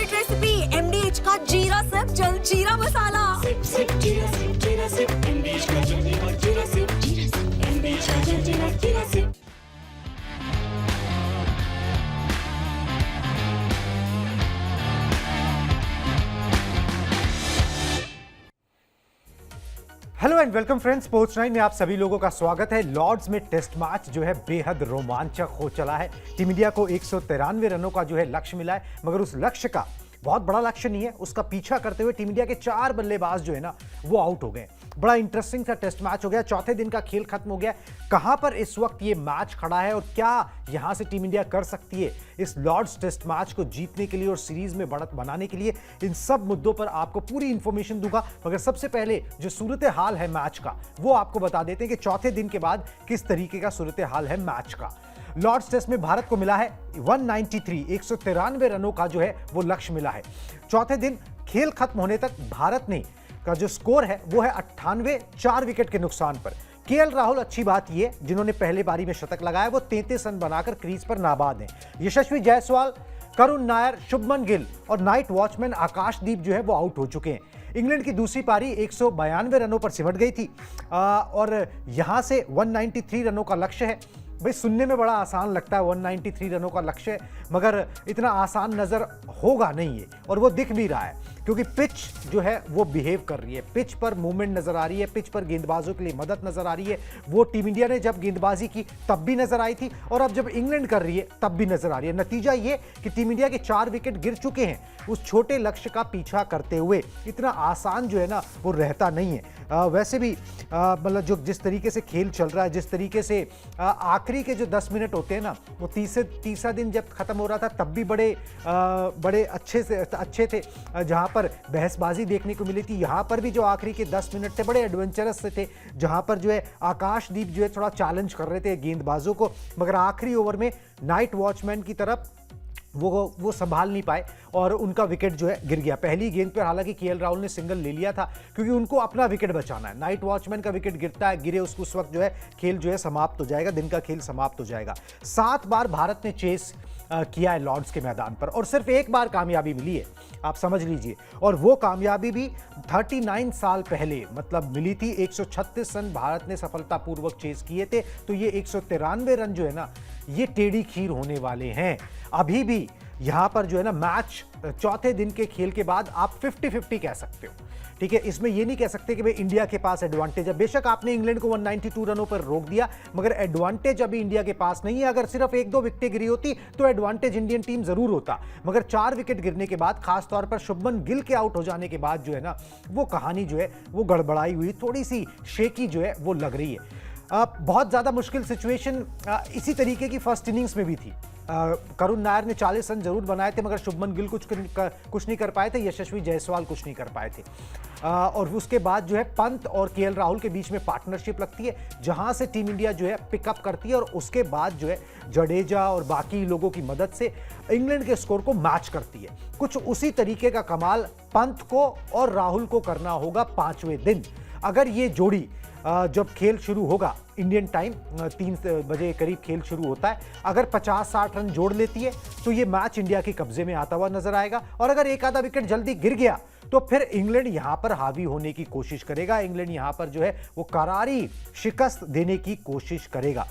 Favourite recipe MDH का जीरा SIP जल जीरा मसाला। सिप सिप जीरा सिप एमडीएच का जल्दी और जीरा सिप एमडीएच का जल्दी और जीरा सिप। Hello and welcome friends, sports 9 में आप सभी लोगों का स्वागत है। लॉर्ड्स में टेस्ट मैच जो है बेहद रोमांचक हो चला है। टीम इंडिया को 193 रनों का जो है लक्ष्य मिला है, मगर उस लक्ष्य का बहुत बड़ा लक्ष्य नहीं है। उसका पीछा करते हुए टीम इंडिया के 4 बल्लेबाज जो है ना वो आउट हो गए। बड़ा इंटरेस्टिंग सा टेस्ट मैच हो गया। चौथे दिन का खेल खत्म हो गया। कहां पर इस वक्त ये मैच खड़ा है और क्या यहां से टीम इंडिया कर सकती है इस लॉर्ड्स टेस्ट मैच को जीतने के लिए और सीरीज में बढ़त बनाने के लिए, इन सब मुद्दों पर आपको पूरी इंफॉर्मेशन दूंगा। मगर सबसे पहले जो सूरत हाल है मैच का वो आपको बता देते हैं कि चौथे दिन के बाद किस तरीके का सूरत हाल है मैच का। लॉर्ड्स टेस्ट में भारत को मिला है 193 रनों का जो है वो लक्ष्य मिला है। चौथे दिन खेल खत्म होने तक भारत ने का जो स्कोर है वो है 98, 4 विकेट के नुकसान पर। केएल राहुल, अच्छी बात ये जिन्होंने पहले पारी में शतक लगाया, वो 33 रन बनाकर क्रीज पर नाबाद हैं। यशस्वी जायसवाल, करुण नायर, शुभमन गिल और नाइट वॉचमैन आकाशदीप जो है वो आउट हो चुके हैं। इंग्लैंड की दूसरी पारी 192 रनों पर सिमट गई थी और यहां से 193 रनों का लक्ष्य है। भाई सुनने में बड़ा आसान लगता है 193 रनों का लक्ष्य है, मगर इतना आसान नजर होगा नहीं है और वो दिख भी रहा है क्योंकि पिच जो है वो बिहेव कर रही है। पिच पर मूवमेंट नजर आ रही है, पिच पर गेंदबाजों के लिए मदद नजर आ रही है। वो टीम इंडिया ने जब गेंदबाजी की तब भी नजर आई थी और अब जब इंग्लैंड कर रही है तब भी नजर आ रही है। नतीजा ये कि टीम इंडिया के 4 विकेट गिर चुके हैं उस छोटे लक्ष्य का पीछा करते हुए। इतना आसान जो है ना वो रहता नहीं है। वैसे भी मतलब जो जिस तरीके से खेल चल रहा है, जिस तरीके से आखिरी के जो 10 मिनट होते हैं ना वो तीसरा दिन जब खत्म हो रहा था तब भी बड़े अच्छे थे, जहां पर बहसबाजी देखने को मिली थी। यहां पर भी जो आखिरी के 10 मिनट थे बड़े एडवेंचरस से थे, जहां पर जो है आकाशदीप जो है थोड़ा चैलेंज कर रहे थे गेंदबाजों को, मगर आखिरी ओवर में नाइट वॉचमैन की तरफ वो संभाल नहीं पाए और उनका विकेट जो है गिर गया। पहली गेंद पर हालांकि केएल राहुल ने सिंगल ले लिया था क्योंकि उनको अपना विकेट बचाना है। नाइट वॉचमैन का विकेट गिरता है, गिरे उसको उस वक्त जो है खेल जो है समाप्त हो जाएगा, दिन का खेल समाप्त हो जाएगा। 7 बार भारत ने चेस किया है लॉर्ड्स के मैदान पर और सिर्फ एक बार कामयाबी मिली है, आप समझ लीजिए। और वो कामयाबी भी 39 साल पहले मतलब मिली थी। 136 रन भारत ने सफलतापूर्वक चेस किए थे, तो ये 193 रन जो है ना ये टेढ़ी खीर होने वाले हैं। अभी भी यहां पर जो है ना मैच चौथे दिन के खेल के बाद आप 50-50 कह सकते हो, ठीक है। इसमें यह नहीं कह सकते कि भाई इंडिया के पास एडवांटेज है। बेशक आपने इंग्लैंड को 192 रनों पर रोक दिया, मगर एडवांटेज अभी इंडिया के पास नहीं है। अगर सिर्फ 1-2 विकेटें गिरी होती तो एडवांटेज इंडियन टीम जरूर होता, मगर 4 विकेट गिरने के बाद, खासतौर पर शुभमन गिल के आउट हो जाने के बाद जो है ना वो कहानी जो है वो गड़बड़ाई हुई, थोड़ी सी शेकी जो है वो लग रही है। बहुत ज्यादा मुश्किल सिचुएशन इसी तरीके की फर्स्ट इनिंग्स में भी थी। करुण नायर ने 40 रन जरूर बनाए थे, मगर शुभमन गिल कुछ नहीं कर पाए थे, यशस्वी जायसवाल कुछ नहीं कर पाए थे। और उसके बाद जो है पंत और केएल राहुल के बीच में पार्टनरशिप लगती है, जहां से टीम इंडिया जो है पिकअप करती है और उसके बाद जो है जडेजा और बाकी लोगों की मदद से इंग्लैंड के स्कोर को मैच करती है। कुछ उसी तरीके का कमाल पंत को और राहुल को करना होगा 5वें दिन। अगर ये जोड़ी जब खेल शुरू होगा इंडियन टाइम 3 बजे करीब खेल शुरू होता है, अगर 50-60 रन जोड़ लेती है तो ये मैच इंडिया के कब्जे में आता हुआ नजर आएगा। और अगर एक आधा विकेट जल्दी गिर गया तो फिर इंग्लैंड यहां पर हावी होने की कोशिश करेगा। इंग्लैंड यहां पर जो है वो करारी शिकस्त देने की कोशिश करेगा।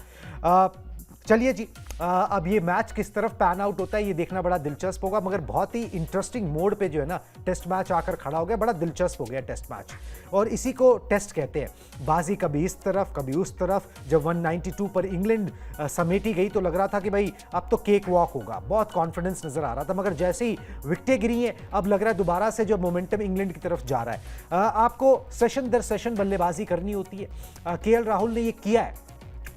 चलिए जी, अब ये मैच किस तरफ पैन आउट होता है ये देखना बड़ा दिलचस्प होगा, मगर बहुत ही इंटरेस्टिंग मोड पे जो है ना टेस्ट मैच आकर खड़ा हो गया। बड़ा दिलचस्प हो गया टेस्ट मैच और इसी को टेस्ट कहते हैं। बाजी कभी इस तरफ कभी उस तरफ। जब 192 पर इंग्लैंड समेटी गई तो लग रहा था कि भाई अब तो केक वॉक होगा, बहुत कॉन्फिडेंस नजर आ रहा था, मगर जैसे ही विकेटें गिरी हैं अब लग रहा है दोबारा से जो मोमेंटम इंग्लैंड की तरफ जा रहा है। आपको सेशन दर सेशन बल्लेबाजी करनी होती है। केएल राहुल ने ये किया है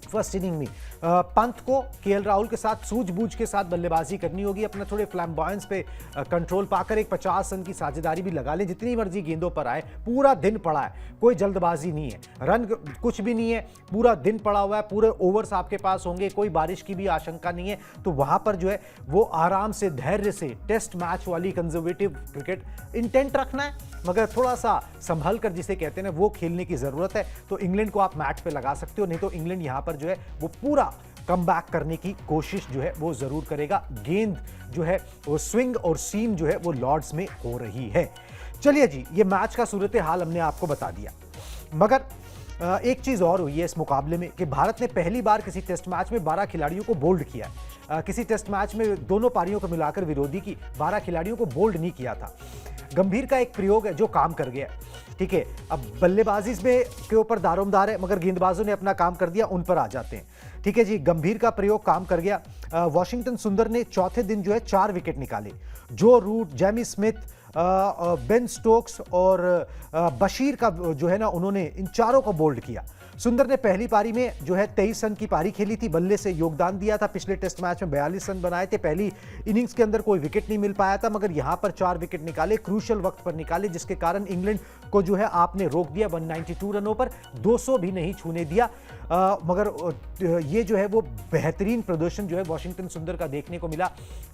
फर्स्ट इनिंग में। पंत को केएल राहुल के साथ सूझबूझ के साथ बल्लेबाजी करनी होगी, अपना थोड़े फ्लैम्बॉयंस पे कंट्रोल पाकर एक 50 रन की साझेदारी भी लगा लें। जितनी मर्जी गेंदों पर आए, पूरा दिन पड़ा है, कोई जल्दबाजी नहीं है, रन कुछ भी नहीं है, पूरा दिन पड़ा हुआ है, पूरे ओवर्स आपके पास होंगे, कोई बारिश की भी आशंका नहीं है। तो वहां पर जो है वो आराम से धैर्य से टेस्ट मैच वाली कंजर्वेटिव क्रिकेट इंटेंट रखना है, मगर थोड़ा सा संभल कर जिसे कहते हैं ना वो खेलने की जरूरत है। तो इंग्लैंड को आप मैट पे लगा सकते हो, नहीं तो इंग्लैंड यहां पर जो है वो पूरा कमबैक करने की कोशिश जो है वो जरूर करेगा। गेंद जो है वो स्विंग और सीम जो है वो लॉर्ड्स में हो रही है। चलिए जी, ये मैच का सूरत हाल हमने आपको बता दिया, मगर एक चीज और हुई है इस मुकाबले में कि भारत ने पहली बार किसी टेस्ट मैच में 12 खिलाड़ियों को बोल्ड किया। किसी टेस्ट मैच में दोनों पारियों को मिलाकर विरोधी की 12 खिलाड़ियों को बोल्ड नहीं किया था। गंभीर का एक प्रयोग है जो काम कर गया, ठीक है। अब बल्लेबाजी में के ऊपर दारोमदार है, मगर गेंदबाजों ने अपना काम कर दिया, उन पर आ जाते हैं, ठीक है जी। गंभीर का प्रयोग काम कर गया। वॉशिंगटन सुंदर ने चौथे दिन जो है 4 विकेट निकाले। Joe Root, Jamie Smith, Ben Stokes और बशीर का जो है ना, उन्होंने इन चारों को बोल्ड किया। सुंदर ने पहली पारी में जो है 23 रन की पारी खेली थी, बल्ले से योगदान दिया था। पिछले टेस्ट मैच में 42 रन बनाए थे। पहली इनिंग्स के अंदर कोई विकेट नहीं मिल पाया था, मगर यहां पर 4 विकेट निकाले, क्रूशल वक्त पर निकाले, जिसके कारण इंग्लैंड को जो है आपने रोक दिया 192 रनों पर, 200 भी नहीं छूने दिया। मगर ये जो है वो बेहतरीन प्रदर्शन जो है वॉशिंगटन सुंदर का देखने को मिला।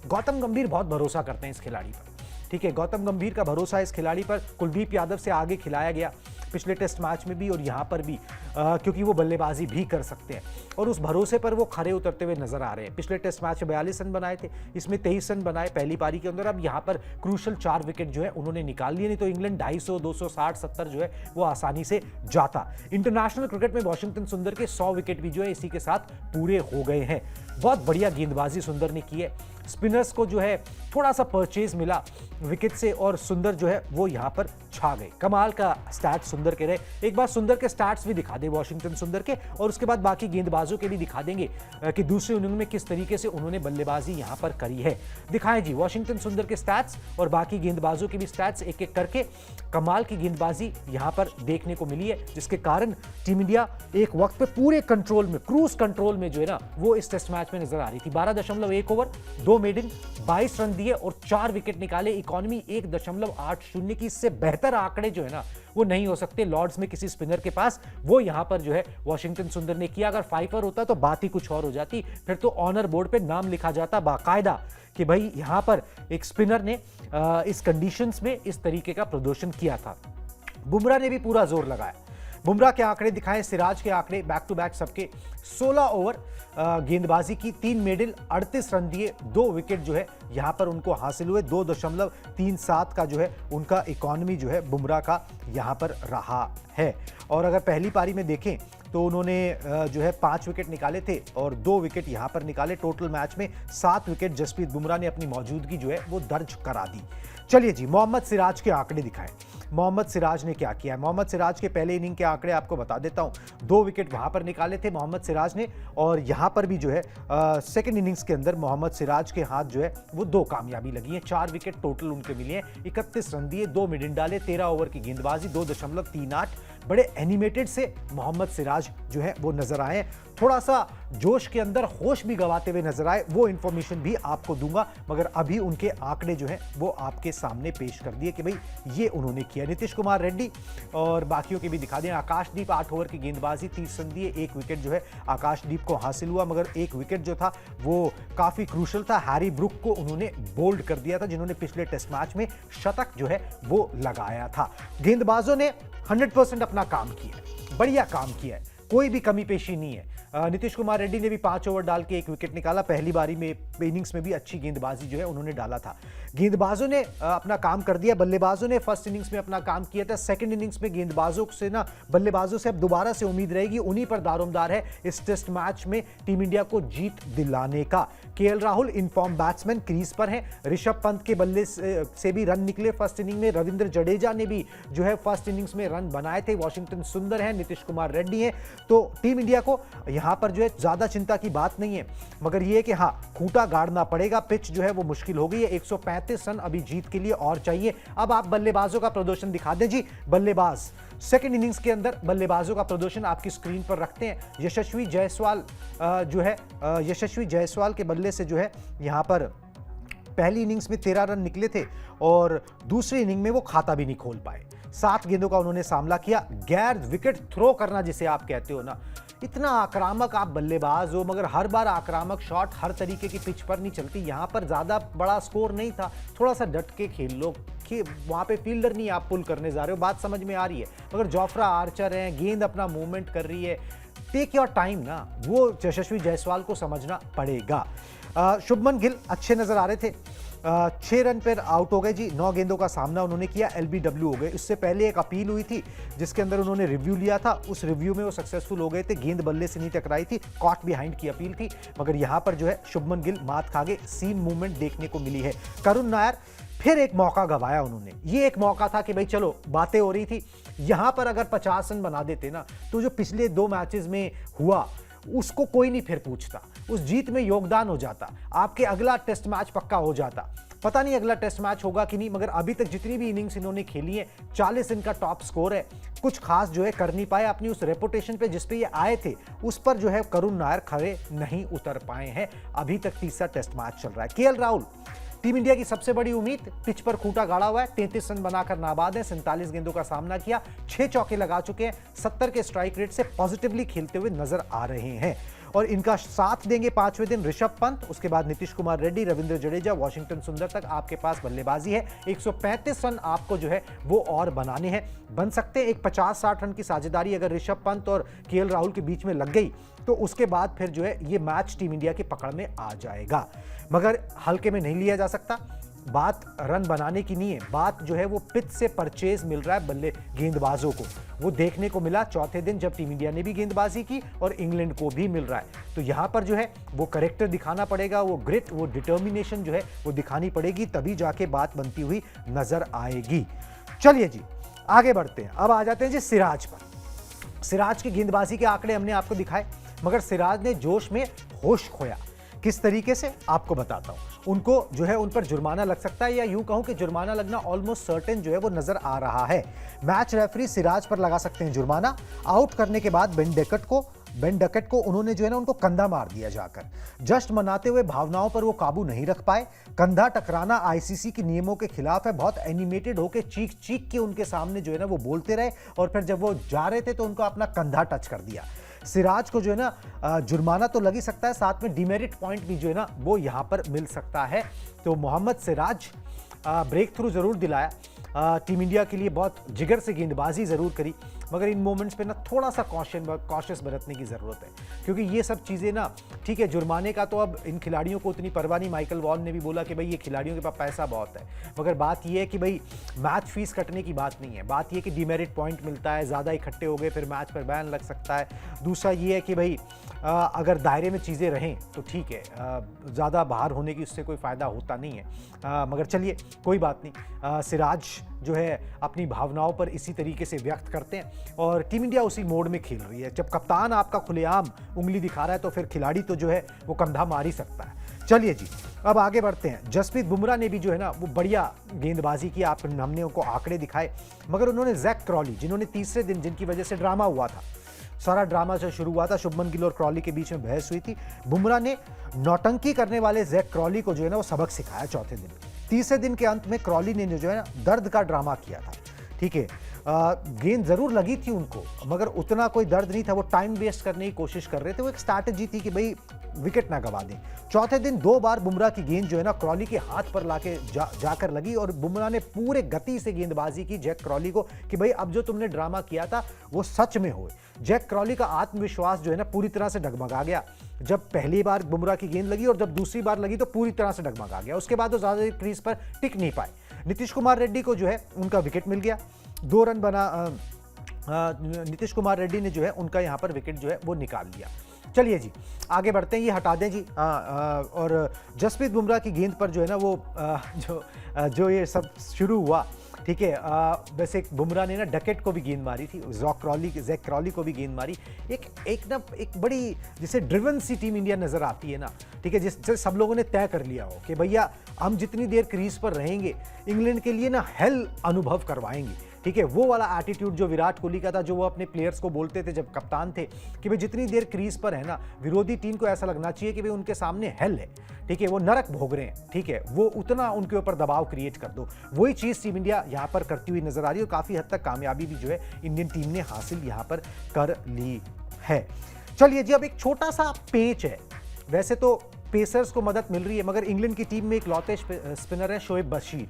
गौतम गंभीर बहुत भरोसा करते हैं इस खिलाड़ी पर, ठीक है। गौतम गंभीर का भरोसा इस खिलाड़ी पर कुलदीप यादव से आगे खिलाया गया पिछले टेस्ट मैच में भी और यहां पर भी, क्योंकि वो बल्लेबाजी भी कर सकते हैं और उस भरोसे पर वो खरे उतरते हुए नजर आ रहे हैं। पिछले टेस्ट मैच में 42 रन बनाए थे, इसमें 23 रन बनाए पहली पारी के अंदर। अब यहां पर क्रूशल 4 विकेट जो है उन्होंने निकाल लिए, नहीं तो इंग्लैंड 250, 260, 70 जो है वो आसानी से जाता। इंटरनेशनल क्रिकेट में वॉशिंगटन सुंदर के 100 विकेट भी जो है इसी के साथ पूरे हो गए हैं। बहुत बढ़िया गेंदबाजी सुंदर ने की है। स्पिनर्स को जो है थोड़ा सा परचेज मिला विकेट से और सुंदर जो है वो यहां पर छा गए। कमाल का स्टैट सुंदर के रहे। एक बार सुंदर के स्टैट्स भी दिखा दे वॉशिंगटन सुंदर के, और उसके बाद बाकी गेंदबाजों के भी दिखा देंगे कि दूसरी इनिंग में किस तरीके से उन्होंने बल्लेबाजी यहां पर करी है। दिखाएं जी वॉशिंगटन सुंदर के स्टैट्स और बाकी गेंदबाजों के भी स्टैट्स एक एक करके। कमाल की गेंदबाजी यहां पर देखने को मिली है, जिसके कारण टीम इंडिया एक वक्त पे पूरे कंट्रोल में, क्रूज कंट्रोल में जो है ना वो इस टेस्ट मैच में नजर आ रही थी। 12.1 ओवर, 2 मेडन, 22 रन दिए और 4 विकेट निकाले। इकॉनमी 1.80 की, इससे बेहतर आंकड़े जो है ना वो नहीं हो सकते लॉर्ड्स में किसी स्पिनर के पास। वो यहां पर जो है वॉशिंगटन सुंदर ने किया। अगर फाइफर होता तो बात ही कुछ और हो जाती, फिर तो ऑनर बोर्ड पे नाम लिखा जाता बाकायदा कि भाई यहां पर एक स्पिनर ने इस कंडीशंस में इस तरीके का प्रदर्शन किया था। बुमराह ने भी पूरा जोर लगाया। बुमराह के आंकड़े दिखाएं, सिराज के आंकड़े बैक टू बैक सबके। 16 ओवर गेंदबाजी की, 3 मेडल, 38 रन दिए, 2 विकेट जो है यहां पर उनको हासिल हुए। 2.37 का जो है उनका इकॉनमी जो है बुमराह का यहां पर रहा है। और अगर पहली पारी में देखें तो उन्होंने जो है 5 विकेट निकाले थे और 2 विकेट यहां पर निकाले। टोटल मैच में 7 विकेट जसप्रीत बुमराह ने अपनी मौजूदगी जो है वो दर्ज करा दी। चलिए जी, मोहम्मद सिराज के आंकड़े दिखाएं। मोहम्मद सिराज ने क्या किया है? मोहम्मद सिराज के पहले इनिंग के आंकड़े आपको बता देता हूं। 2 विकेट वहां पर निकाले थे मोहम्मद सिराज ने, और यहां पर भी जो है सेकंड इनिंग्स के अंदर मोहम्मद सिराज के हाथ जो है वो 2 कामयाबी लगी है। 4 विकेट टोटल उनके मिले हैं, 31 रन दिए, 2 मिडन डाले, 13 ओवर की गेंदबाजी, 2.38। बड़े एनिमेटेड से मोहम्मद सिराज जो है वो नजर आए। थोड़ा सा जोश के अंदर होश भी गवाते हुए नजर आए, वो इंफॉर्मेशन भी आपको दूंगा, मगर अभी उनके आंकड़े जो हैं वो आपके सामने पेश कर दिए कि भाई ये उन्होंने किया। नीतीश कुमार रेड्डी और बाकियों के भी दिखा दें। आकाशदीप 8 ओवर की गेंदबाजी, 30 रन दिए, 1 विकेट जो है आकाशदीप को हासिल हुआ, मगर 1 विकेट जो था वो काफी क्रूशल था। हैरी ब्रुक को उन्होंने बोल्ड कर दिया था, जिन्होंने पिछले टेस्ट मैच में शतक जो है वो लगाया था। गेंदबाजों ने 100% अपना काम किया, बढ़िया काम किया है, कोई भी कमी पेशी नहीं है। नीतीश कुमार रेड्डी ने भी 5 ओवर डाल के 1 विकेट निकाला। पहली बारी में इनिंग्स में भी अच्छी गेंदबाजी जो है उन्होंने डाला था। गेंदबाजों ने अपना काम कर दिया। बल्लेबाजों ने फर्स्ट इनिंग्स में अपना काम किया था। सेकंड इनिंग्स में गेंदबाजों से ना, बल्लेबाजों से अब दोबारा से उम्मीद रहेगी, उन्हीं पर दारोमदार है इस टेस्ट मैच में टीम इंडिया को जीत दिलाने का। KL Rahul inform batsman crease पर हैं। ऋषभ पंत के बल्ले से भी रन निकले फर्स्ट इनिंग में। रविंद्र जडेजा ने भी जो है फर्स्ट इनिंग्स में रन बनाए थे। वॉशिंगटन सुंदर है, नीतीश कुमार रेड्डी है। तो टीम इंडिया को यहां पर जो है ज्यादा चिंता की बात नहीं है, मगर यह है कि हां खूंटा गाड़ना पड़ेगा। पिच जो है वो मुश्किल हो गई है। 135 रन अभी जीत के लिए और चाहिए। अब आप बल्लेबाजों का प्रदर्शन दिखा दें जी। बल्लेबाज सेकंड इनिंग्स के अंदर बल्लेबाजों का प्रदर्शन आपकी स्क्रीन पर रखते हैं। यशस्वी जायसवाल जो है यशस्वी जायसवाल के बल्ले से जो है यहां पर पहली इनिंग्स में 13 रन निकले थे और दूसरी इनिंग में वो खाता भी नहीं खोल पाए। 7 गेंदों का उन्होंने सामना किया। गैर विकेट थ्रो करना जिसे आप कहते हो ना, इतना आक्रामक आप बल्लेबाज हो, मगर हर बार आक्रामक शॉट हर तरीके की पिच पर नहीं चलती। यहां पर ज्यादा बड़ा स्कोर नहीं था, थोड़ा सा डट के खेल लो कि वहां पे फील्डर नहीं आप पुल करने जा रहे हो, बात समझ में आ रही है। मगर जोफ्रा आर्चर है, गेंद अपना मूवमेंट कर रही है, टेक योर टाइम ना, वो यशस्वी जायसवाल को समझना पड़ेगा। शुभमन गिल अच्छे नजर आ रहे थे, 6 रन पर आउट हो गए जी, 9 गेंदों का सामना उन्होंने किया, LBW हो गए। इससे पहले एक अपील हुई थी जिसके अंदर उन्होंने रिव्यू लिया था, उस रिव्यू में वो सक्सेसफुल हो गए थे, गेंद बल्ले से नहीं टकराई थी, कॉट बिहाइंड की अपील थी। मगर यहां पर जो है शुभमन गिल मात खा गए, सीम मूवमेंट देखने को मिली है। करुण नायर फिर एक मौका गंवाया उन्होंने, ये एक मौका था कि भाई चलो बातें हो रही थी, यहां पर अगर 50 रन बना देते ना तो जो पिछले 2 मैचेस में हुआ उसको कोई नहीं फिर पूछता, उस जीत में योगदान हो जाता, आपके अगला टेस्ट मैच पक्का हो जाता। पता नहीं अगला टेस्ट मैच होगा कि नहीं, मगर अभी तक जितनी भी इनिंग्स इन्होंने खेली है 40 इनका टॉप स्कोर है, कुछ खास जो है कर नहीं पाए, अपनी उस रेपुटेशन पे जिस पे ये आए थे उस पर जो है करुण नायर खड़े नहीं उतर पाए हैं। अभी तक तीसरा टेस्ट मैच चल रहा है। केएल राहुल टीम इंडिया की सबसे बड़ी उम्मीद, पिच पर खूंटा गाड़ा हुआ है, 33 रन बनाकर नाबाद है, 47 गेंदों का सामना किया, 6 चौके लगा चुके हैं, 70 के स्ट्राइक रेट से पॉजिटिवली खेलते हुए नजर आ रहे हैं। और इनका साथ देंगे 5वें दिन ऋषभ पंत, उसके बाद नीतीश कुमार रेड्डी, रविंद्र जडेजा, वॉशिंगटन सुंदर तक आपके पास बल्लेबाजी है। 135 रन आपको जो है वो और बनाने हैं, बन सकते हैं। एक 50-60 रन की साझेदारी अगर ऋषभ पंत और केएल राहुल के बीच में लग गई तो उसके बाद फिर जो है ये मैच टीम इंडिया की पकड़ में आ जाएगा। मगर हल्के में नहीं लिया जा सकता, बात रन बनाने की नहीं है, बात जो है वो पिच से परचेज मिल रहा है बल्ले गेंदबाजों को, वो देखने को मिला चौथे दिन जब टीम इंडिया ने भी गेंदबाजी की और इंग्लैंड को भी मिल रहा है। तो यहां पर जो है वो करेक्टर दिखाना पड़ेगा, वो ग्रिट, वो डिटर्मिनेशन जो है वो दिखानी पड़ेगी, तभी जाके बात बनती हुई नजर आएगी। चलिए जी आगे बढ़ते हैं, अब आ जाते हैं जी सिराज पर। सिराज की गेंदबाजी के आंकड़े हमने आपको दिखाए, मगर सिराज ने जोश में होश खोया। किस तरीके से आपको बताता हूं। उनको जो है उन पर जुर्माना लग सकता है, या यूं कहूं कि जुर्माना लगना ऑलमोस्ट सर्टेन जो है वो नजर आ रहा है। मैच रेफरी सिराज पर लगा सकते हैं जुर्माना। आउट करने के बाद बेन डकट को उन्होंने जो है ना उनको कंधा मार दिया जाकर। जश्न मनाते हुए भावनाओं पर वो काबू नहीं रख पाए। कंधा टकराना आईसीसी के नियमों के खिलाफ है। बहुत एनिमेटेड होकर चीख चीख के उनके सामने जो है ना वो बोलते रहे, और फिर जब वो जा रहे थे तो उनको अपना कंधा टच कर दिया। सिराज को जो है ना जुर्माना तो लग ही सकता है, साथ में डिमेरिट पॉइंट भी जो है ना वो यहां पर मिल सकता है। तो मोहम्मद सिराज ब्रेक थ्रू जरूर दिलाया, टीम इंडिया के लिए बहुत जिगर से गेंदबाजी जरूर करी, मगर इन मोमेंट्स पे ना थोड़ा सा कॉशियस बरतने की ज़रूरत है, क्योंकि ये सब चीज़ें ना ठीक है, जुर्माने का तो अब इन खिलाड़ियों को उतनी परवाह नहीं। माइकल वॉन ने भी बोला कि भाई ये खिलाड़ियों के पास पैसा बहुत है, मगर बात ये है कि भाई मैच फीस कटने की बात नहीं है, बात ये कि डिमेरिट पॉइंट मिलता है, ज़्यादा इकट्ठे हो गए फिर मैच पर बैन लग सकता है। दूसरा ये है कि भाई अगर दायरे में चीज़ें रहें तो ठीक है, ज़्यादा बाहर होने की उससे कोई फ़ायदा होता नहीं है। मगर चलिए कोई बात नहीं, सिराज जो है अपनी भावनाओं पर इसी तरीके से व्यक्त करते हैं और टीम इंडिया उसी मोड में खेल रही है। जब कप्तान आपका खुलेआम उंगली दिखा रहा है तो फिर खिलाड़ी तो जो है वो कंधा मार ही सकता है। चलिए जी अब आगे बढ़ते हैं। जसप्रीत बुमराह ने भी जो है ना वो बढ़िया गेंदबाजी की, हमने उनको आंकड़े दिखाए, मगर उन्होंने जैक क्रॉली, जिन्होंने तीसरे दिन जिनकी वजह से ड्रामा हुआ था, सारा ड्रामा जो शुरू हुआ था, शुभमन गिल और क्रॉली के बीच में बहस हुई थी, बुमराह ने नौटंकी करने वाले जैक क्रॉली को जो है ना वो सबक सिखाया चौथे दिन। तीसरे दिन के अंत में क्रॉली ने जो है ना दर्द का ड्रामा किया था, ठीक है, गेंद जरूर लगी थी उनको, मगर उतना कोई दर्द नहीं था, वो टाइम वेस्ट करने की कोशिश कर रहे थे, वो एक स्ट्रैटेजी थी कि भाई विकेट ना गवा दें। चौथे दिन 2 बार बुमराह की गेंद जो है ना क्रॉली के हाथ पर लाके जाकर लगी और बुमराह ने पूरे गति से गेंदबाजी की जैक क्रॉली को कि भाई अब जो तुमने ड्रामा किया था वो सच में हो। जैक क्रॉली का आत्मविश्वास जो है ना पूरी तरह से डगमगा गया जब पहली बार बुमराह की गेंद लगी, और जब दूसरी बार लगी तो पूरी तरह से डगमगा गया। उसके बाद वो ज्यादा देर क्रीज पर टिक नहीं पाए। नीतीश कुमार रेड्डी को जो है उनका विकेट मिल गया, 2 रन बना, नीतीश कुमार रेड्डी ने जो है उनका यहाँ पर विकेट जो है वो निकाल लिया। चलिए जी आगे बढ़ते हैं, ये हटा दें जी। और जसप्रीत बुमराह की गेंद पर जो है ना वो जो ये सब शुरू हुआ, ठीक है, वैसे बुमराह ने ना डकेट को भी गेंद मारी थी, जैक क्रॉली को भी गेंद मारी। एक बड़ी जिसे ड्रिवन सी टीम इंडिया नजर आती है ना, ठीक है, जिससे सब लोगों ने तय कर लिया हो कि भैया हम जितनी देर क्रीज पर रहेंगे इंग्लैंड के लिए ना हेल अनुभव करवाएंगे, ठीक है। वो वाला एटीट्यूड जो विराट कोहली का था, जो वो अपने प्लेयर्स को बोलते थे जब कप्तान थे कि भाई जितनी देर क्रीज पर है ना विरोधी टीम को ऐसा लगना चाहिए कि भाई उनके सामने हेल है, ठीक है, वो नरक भोग रहे हैं, ठीक है, वो उतना उनके ऊपर दबाव क्रिएट कर दो। वही चीज टीम इंडिया यहां पर करती हुई नजर आ रही है और काफी हद तक कामयाबी भी जो है इंडियन टीम ने हासिल यहां पर कर ली है। चलिए जी अब एक छोटा सा पेच है, वैसे तो पेसर्स को मदद मिल रही है, मगर इंग्लैंड की टीम में एक लौते स्पिनर है शोएब बशीर,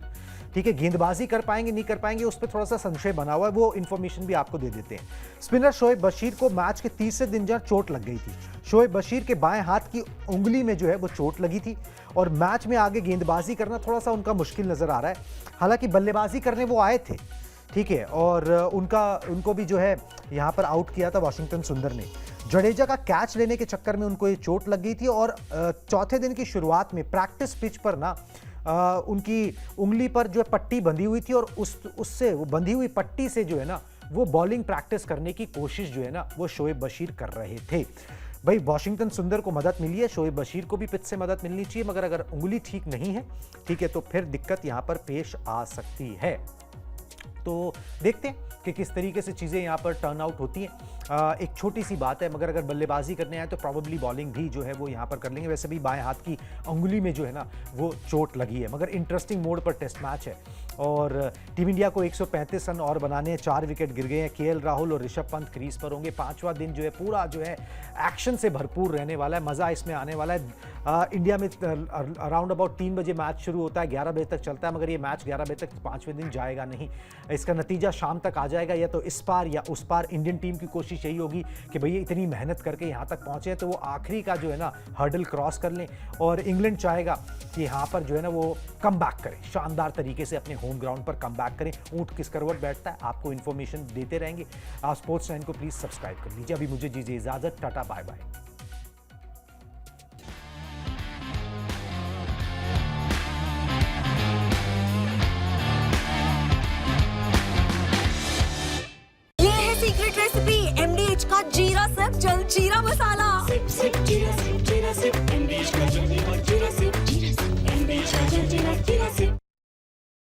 ठीक है। गेंदबाजी कर पाएंगे नहीं कर पाएंगे उस पर थोड़ा सा संशय बना हुआ है, वो इन्फॉर्मेशन भी आपको दे देते हैं। स्पिनर शोएब बशीर को मैच के तीसरे दिन जहां चोट लग गई थी, शोएब बशीर के बाएं हाथ की उंगली में जो है वो चोट लगी थी और मैच में आगे गेंदबाजी करना थोड़ा सा उनका मुश्किल नजर आ रहा है। हालांकि बल्लेबाजी करने वो आए थे, ठीक है, और उनको भी जो है यहाँ पर आउट किया था वाशिंगटन सुंदर ने। जडेजा का कैच लेने के चक्कर में उनको ये चोट लग गई थी और चौथे दिन की शुरुआत में प्रैक्टिस पिच पर ना उनकी उंगली पर जो है पट्टी बंधी हुई थी और उससे वो बंधी हुई पट्टी से जो है ना वो बॉलिंग प्रैक्टिस करने की कोशिश जो है ना वो शोएब बशीर कर रहे थे। भाई वाशिंगटन सुंदर को मदद मिली है, शोएब बशीर को भी पिच से मदद मिलनी चाहिए, मगर अगर उंगली ठीक नहीं है, ठीक है, तो फिर दिक्कत यहां पर पेश आ सकती है। तो देखते हैं कि किस तरीके से चीज़ें यहाँ पर टर्न आउट होती हैं। एक छोटी सी बात है, मगर अगर बल्लेबाजी करने आए तो प्रॉबेबली बॉलिंग भी जो है वो यहाँ पर कर लेंगे। वैसे भी बाएं हाथ की अंगुली में जो है ना वो चोट लगी है, मगर इंटरेस्टिंग मोड पर टेस्ट मैच है और टीम इंडिया को 135 रन और बनाने हैं। 4 विकेट गिर गए हैं। केएल राहुल और ऋषभ पंत क्रीज पर होंगे। 5वां दिन जो है पूरा जो है एक्शन से भरपूर रहने वाला है, मज़ा इसमें आने वाला है। इंडिया में अराउंड अबाउट 3 बजे मैच शुरू होता है, 11 बजे तक चलता है, मगर ये मैच 11 बजे तक 5वें दिन जाएगा नहीं। इसका नतीजा शाम तक आ जाएगा, या तो इस पार या उस पार। इंडियन टीम की कोशिश यही होगी कि भैया इतनी मेहनत करके यहाँ तक पहुँचे तो वो आखिरी का जो है ना हर्डल क्रॉस कर लें, और इंग्लैंड चाहेगा कि यहाँ पर जो है ना वो कम बैक करें, शानदार तरीके से अपने होम ग्राउंड पर कम बैक करें। ऊंट किस करवट बैठता है आपको इन्फॉर्मेशन देते रहेंगे। आप स्पोर्ट्स 9 को प्लीज़ सब्सक्राइब कर लीजिए। अभी मुझे दीजिए इजाज़त, टाटा बाय बाय।